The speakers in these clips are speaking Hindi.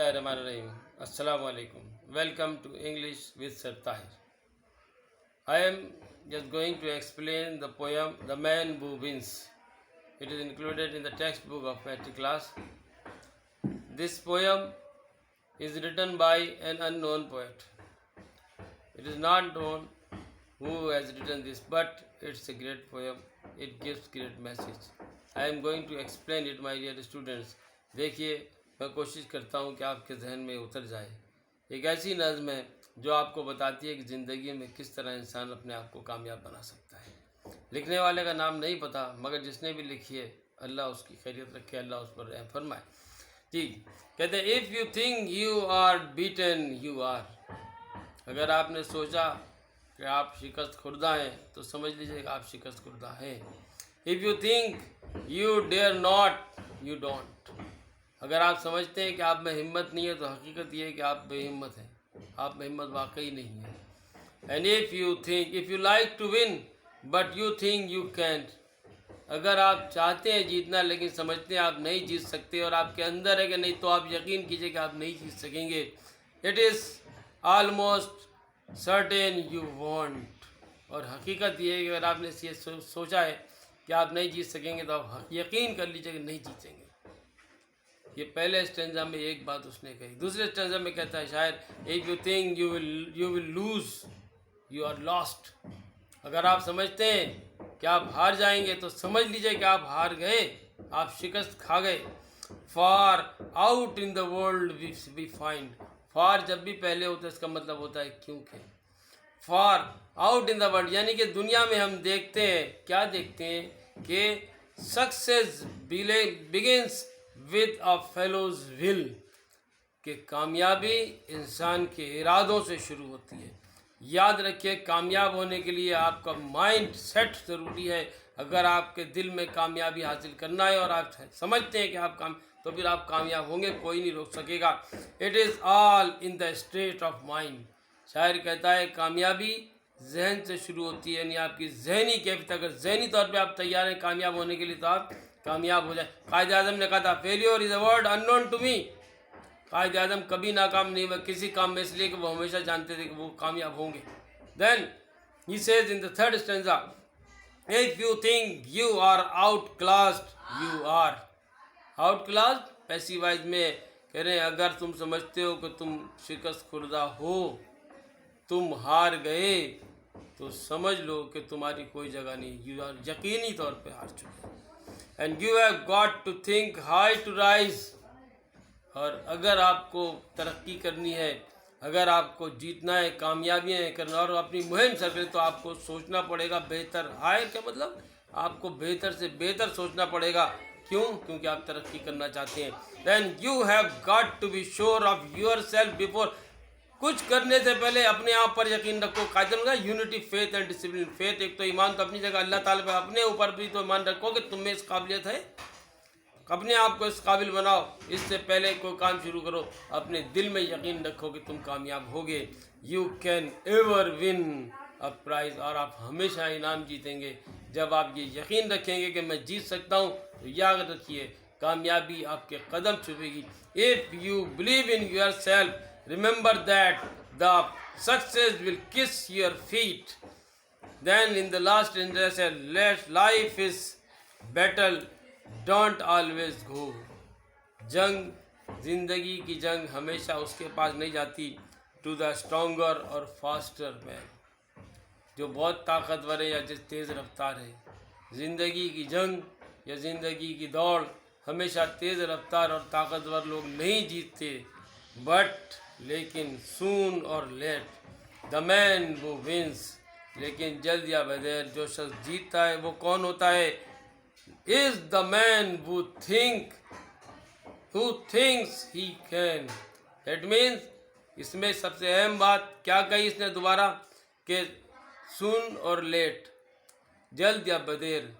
Bismillahirrahmanirrahim. Assalamu alaikum. Welcome to English with Sir Tahir. I am just going to explain the poem The Man Who Wins. It is included in the textbook of matric class. This poem is written by an unknown poet. It is not known who has written this, but it's a great poem. It gives great message. I am going to explain it, my dear students. देखिए, मैं कोशिश करता हूँ कि आपके जहन में उतर जाए। एक ऐसी नज़्म है जो आपको बताती है कि ज़िंदगी में किस तरह इंसान अपने आप को कामयाब बना सकता है। लिखने वाले का नाम नहीं पता, मगर जिसने भी लिखी है अल्लाह उसकी खैरियत रखे, अल्लाह उस पर रहम फरमाए। ठीक, कहते हैं if you think you are beaten you are. अगर आपने सोचा कि आप शिकस्त खुर्दा हैं तो समझ लीजिएगा आप शिकस्त खुर्दा हैं। If you think you dare not you don't. अगर आप समझते हैं कि आप में हिम्मत नहीं है तो हकीकत ये है कि आप बेहिम्मत हैं, आप में हिम्मत वाकई नहीं है। And if you think if you like to win but you think you can't. अगर आप चाहते हैं जीतना लेकिन समझते हैं आप नहीं जीत सकते और आपके अंदर है कि नहीं, तो आप यकीन कीजिए कि आप नहीं जीत सकेंगे। It is almost certain you want. और हकीकत ये है कि अगर आपने ये सोचा है कि आप नहीं जीत सकेंगे तो आप यकीन कर लीजिए कि नहीं जीतेंगे। ये पहले स्टेंजा में एक बात उसने कही। दूसरे स्टेंजा में कहता है शायर, if you think you will lose you are lost. अगर आप समझते हैं कि आप हार जाएंगे तो समझ लीजिए कि आप हार गए, आप शिकस्त खा गए। Far out in the world we find. Far जब भी पहले होता है इसका मतलब होता है क्योंकि। फार आउट इन द वर्ल्ड यानी कि दुनिया में हम देखते हैं, क्या देखते हैं कि success begins with a fellows will. कि कामयाबी इंसान के इरादों से शुरू होती है। याद रखिए, कामयाब होने के लिए आपका माइंड सेट ज़रूरी है। अगर आपके दिल में कामयाबी हासिल करना है और आप समझते हैं कि आप तो फिर आप कामयाब होंगे, कोई नहीं रोक सकेगा। It is all in the state of mind. शायर कहता है कामयाबी जहन से शुरू होती है, यानी आपकी जहनी कैफियत। अगर जहनी तौर पे आप तैयार हैं कामयाब होने के लिए तो आप कामयाब हो जाए। कायद आज़म ने कहा था, failure is a word unknown to me. Quaid Azam कभी नाकाम नहीं हुआ किसी काम में, इसलिए कि वो हमेशा जानते थे कि वो कामयाब होंगे। Then he says in the third stanza, if you think you are outclassed you are outclassed. पैसिवाइज में कह रहे हैं अगर तुम समझते हो कि तुम शिकस्त खुर्दा हो, तुम हार गए, तो समझ लो कि तुम्हारी कोई जगह नहीं, यू आर यकीनी तौर पे हार चुके। And you have got to think high to rise. और अगर आपको तरक्की करनी है, अगर आपको जीतना है, कामयाबियाँ करना और अपनी मुहिम सर करें, तो आपको सोचना पड़ेगा बेहतर। हायर क्या मतलब, आपको बेहतर से बेहतर सोचना पड़ेगा। क्यों? क्योंकि आप तरक्की करना चाहते हैं। Then you have got to be sure of yourself before. कुछ करने से पहले अपने आप पर यकीन रखो। कायदे में unity faith and discipline. Faith एक तो ईमान तो अपनी जगह, अल्लाह ताला पे अपने ऊपर भी तो ईमान रखो कि तुम में इस काबिलियत है, अपने आप को इस काबिल बनाओ। इससे पहले कोई काम शुरू करो, अपने दिल में यकीन रखो कि तुम कामयाब होगे। You can ever win a price. और आप हमेशा इनाम जीतेंगे जब आप ये यकीन रखेंगे कि मैं जीत सकता हूँ। तो याद रखिए कामयाबी आपके कदम छुपेगी। If you believe in yourself, remember that the success will kiss your feet. Then in the last stanza said, life is battle, don't always go. जंग, जिंदगी की जंग हमेशा उसके पास नहीं जाती। टू द स्ट्रोंगर और फास्टर मैन, जो बहुत ताकतवर है या जिस तेज़ रफ्तार है। ज़िंदगी की जंग या ज़िंदगी की दौड़ हमेशा तेज़ रफ्तार और ताकतवर लोग नहीं जीतते, बट लेकिन सून और लेट द मैन वो विंस। लेकिन जल्द या बदेर जो शख्स जीतता है वो कौन होता है? Is the man who thinks he can. It means, इसमें सबसे अहम बात क्या कही इसने दोबारा, कि सून और लेट, जल्द या बदेर।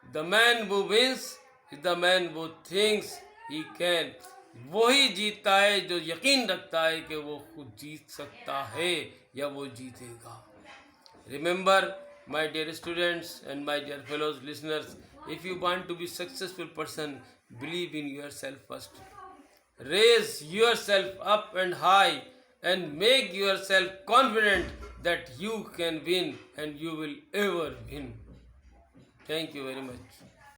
The man who wins is the man who thinks he can. वही जीतता है जो यकीन रखता है कि वो खुद जीत सकता है या वो जीतेगा। Remember my dear students and my dear fellows listeners, if you want to be successful person, believe in yourself first. raise yourself up and high and make yourself confident that you can win and you will ever win. Thank you very much.